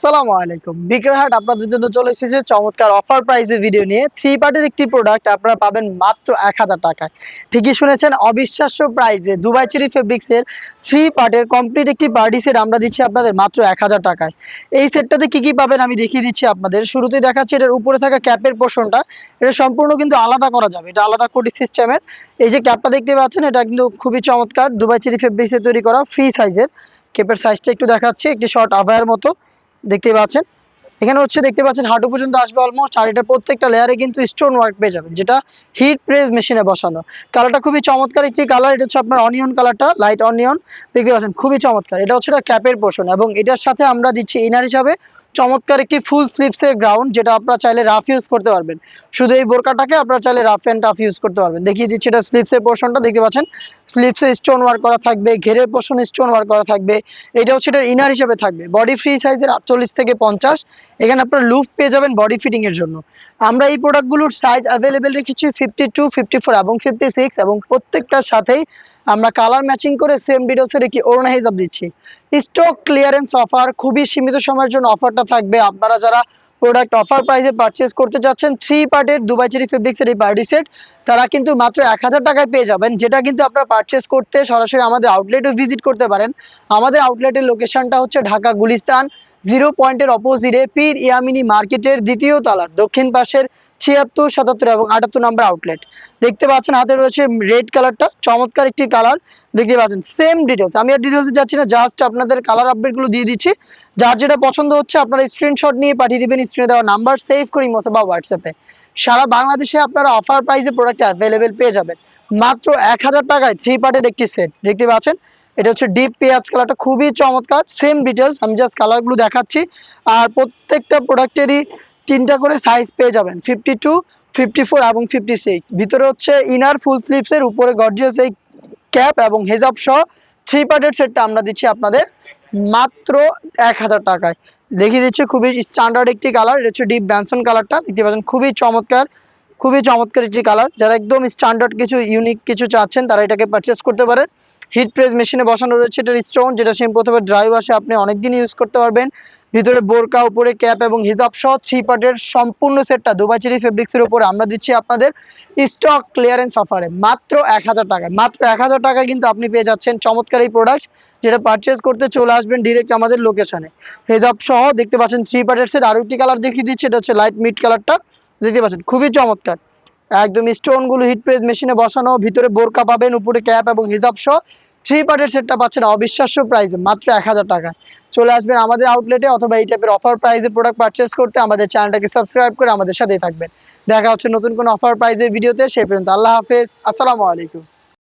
আসসালামু আলাইকুম। বিক্রয়হাট আপনাদের জন্য চলে এসেছে চমৎকার অফার প্রাইজে ভিডিও নিয়ে। 3 পার্টের একটি প্রোডাক্ট আপনারা পাবেন মাত্র ১,০০০ টাকায়। ঠিকই শুনেছেন, অবিশ্বাস্য প্রাইজে দুবাই চেরি ফেব্রিক্সের 3 পার্টের কমপ্লিট একটি পার্টি সেট আমরা দিচ্ছি আপনাদের মাত্র ১,০০০ টাকায়। এই সেটটাতে কি পাবেন আমি দেখিয়ে দিচ্ছি আপনাদের। শুরুতেই দেখাচ্ছি এটার উপরে থাকা ক্যাপের পোরশনটা। এটা সম্পূর্ণ কিন্তু আলাদা করা যাবে। এটা আলাদা কোটি সিস্টেমের। এই যে ক্যাপটা দেখতে পাচ্ছেন, এটা কিন্তু খুবই চমৎকার দুবাই চেরি ফেব্রিক্সে তৈরি করা ফ্রি সাইজের। ক্যাপের সাইজটা একটু দেখাচ্ছি, একটি শর্ট আভায়ার মতো দেখতে পাচ্ছেন। এখানে হচ্ছে দেখতে পাচ্ছেন হাঁটু পর্যন্ত আসবে অলমোস্ট। আর এটা প্রত্যেকটা লেয়ারে কিন্তু স্টোন ওয়ার্ক পেয়ে যাবেন, যেটা হিট প্রেস মেশিনে বসানো। কালারটা খুবই চমৎকার একটি কালার। এটা হচ্ছে আপনার অনিয়ন কালারটা, লাইট অনিয়ন দেখতে পাচ্ছেন, খুবই চমৎকার। এটা হচ্ছে ক্যাপের পোর্শন এবং এটার সাথে আমরা দিচ্ছি ইনার হিসাবে চমৎকার একটি ফুল স্লিপসের গ্রাউন্ড, যেটা আপনারা চাইলে রাফ ইউজ করতে পারবেন। শুধু এই বোরকাটাকে আপনারা চাইলে রাফ অ্যান্ড টাফ ইউজ করতে পারবেন। দেখিয়ে দিচ্ছি এটা স্লিপসের পোর্শনটা দেখতে পাচ্ছেন। স্লিপসে স্টোন ওয়ার্ক করা থাকবে, ঘেরের পোর্শন স্টোন ওয়ার্ক করা থাকবে। এটা হচ্ছে এটা ইনার হিসেবে থাকবে। বডি ফ্রি সাইজের 48 থেকে 50। এখানে আপনার লুপ পেয়ে যাবেন বডি ফিটিং এর জন্য। আমরা এই প্রোডাক্টগুলোর সাইজ অ্যাভেলেবেল রেখেছি 52, 54 এবং 56 এবং প্রত্যেকটার সাথেই আমরা কালার ম্যাচিং করে সেম ডিটেলসের একটি ওড়না হিসাব দিচ্ছি। স্টক ক্লিয়ারেন্স অফার, খুবই সীমিত সময়ের জন্য অফারটা থাকবে। আপনারা যারা প্রোডাক্ট অফার প্রাইসে পারচেজ করতে যাচ্ছেন 3 পার্টের দুবাই চেরি ফেব্রিক্সের এই পার্টি সেট, তারা কিন্তু মাত্র ১,০০০ টাকায় পেয়ে যাবেন। যেটা কিন্তু আপনারা পারচেজ করতে সরাসরি আমাদের আউটলেটও ভিজিট করতে পারেন। আমাদের আউটলেটের লোকেশনটা হচ্ছে ঢাকা গুলিস্তান 0 পয়েন্টের অপোজিটে পীর ইয়ামিনী মার্কেটের দ্বিতীয় তলার দক্ষিণ পাশের ৭৬, ৭৭ এবং ৭৮ নম্বর আউটলেট। দেখতে পাচ্ছেন হাতে রয়েছে রেড কালারটা, চমৎকার একটি কালার দেখতে পাচ্ছেন। সেম ডিটেলস, আমি আর ডিটেলসে যাচ্ছি না, জাস্ট আপনাদের কালার আপডেটগুলো দিয়ে দিচ্ছি। যার যেটা পছন্দ হচ্ছে আপনারা স্ক্রিনশট নিয়ে পাঠিয়ে দিবেন স্ক্রিনে দেওয়া নাম্বার সেভ করি অথবা হোয়াটসঅ্যাপে। সারা বাংলাদেশে আপনারা অফার প্রাইসে প্রোডাক্ট অ্যাভেলেবেল পেয়ে যাবেন মাত্র ১,০০০ টাকায় 3 পার্টের একটি সেট দেখতে পাচ্ছেন। এটা হচ্ছে ডিপ পেঁয়াজ কালারটা, খুবই চমৎকার। সেম ডিটেলস, আমি জাস্ট কালারগুলো দেখাচ্ছি। আর প্রত্যেকটা প্রোডাক্টেরই 3টা করে সাইজ পেয়ে যাবেন, 52, 54 এবং 56। ভিতরে হচ্ছে ইনার ফুল স্লিভসের, উপরে গর্জিয়াস এই ক্যাপ এবং হেজাব সহ 3 পার্টের সেটটা আমরা দিচ্ছি আপনাদের মাত্র ১,০০০ টাকায়। দেখিয়ে দিচ্ছি খুবই স্ট্যান্ডার্ড একটি কালার। এটা হচ্ছে ডিপ ব্যানসন কালারটা দেখতে পাচ্ছেন, খুবই চমৎকার, খুবই চমৎকার একটি কালার। যারা একদম স্ট্যান্ডার্ড কিছু ইউনিক কিছু চাচ্ছেন তারা এটাকে পারচেস করতে পারেন। হিট প্রেস মেশিনে বসানো রয়েছে এটার স্টোন, যেটা সিম্পল অথবা ড্রাই ওয়াশে আপনি অনেকদিন ইউজ করতে পারবেন। ভিতরে বোরকা, উপরে ক্যাপ এবং হিজাব সহ 3 পার্টের সম্পূর্ণ সেটটা দুবাই চেরি ফেব্রিক্সের উপরে আমরা দিচ্ছি আপনাদের স্টক ক্লিয়ারেন্স অফারে মাত্র ১,০০০ টাকায়। মাত্র ১,০০০ টাকায় কিন্তু আপনি পেয়ে যাচ্ছেন চমৎকার এই প্রোডাক্ট, যেটা পারচেস করতে চলে আসবেন ডিরেক্ট আমাদের লোকেশনে। হেজাব সহ দেখতে পাচ্ছেন 3 পার্টের সেট। আরো একটি কালার দেখিয়ে দিচ্ছি, এটা হচ্ছে লাইট মিড কালারটা দেখতে পাচ্ছেন, খুবই চমৎকার। একদম স্টোন গুলো হিট প্রেস মেশিনে বসানো, ভিতরে বোরকা পাবেন, উপরে ক্যাপ এবং হিজাব সহ 3 পার্টের সেটটা পাচ্ছেন অবিশ্বাস্য প্রাইসে মাত্র ১,০০০ টাকায়। চলে আসবেন আমাদের আউটলেটে অথবা এই টাইপের অফার প্রাইসে প্রোডাক্ট পারচেস করতে আমাদের চ্যানেলটাকে সাবস্ক্রাইব করে আমাদের সাথেই থাকবেন। দেখা হচ্ছে নতুন কোনো অফার প্রাইসের ভিডিওতে। সেই পর্যন্ত আল্লাহ হাফেজ, আসসালামু আলাইকুম।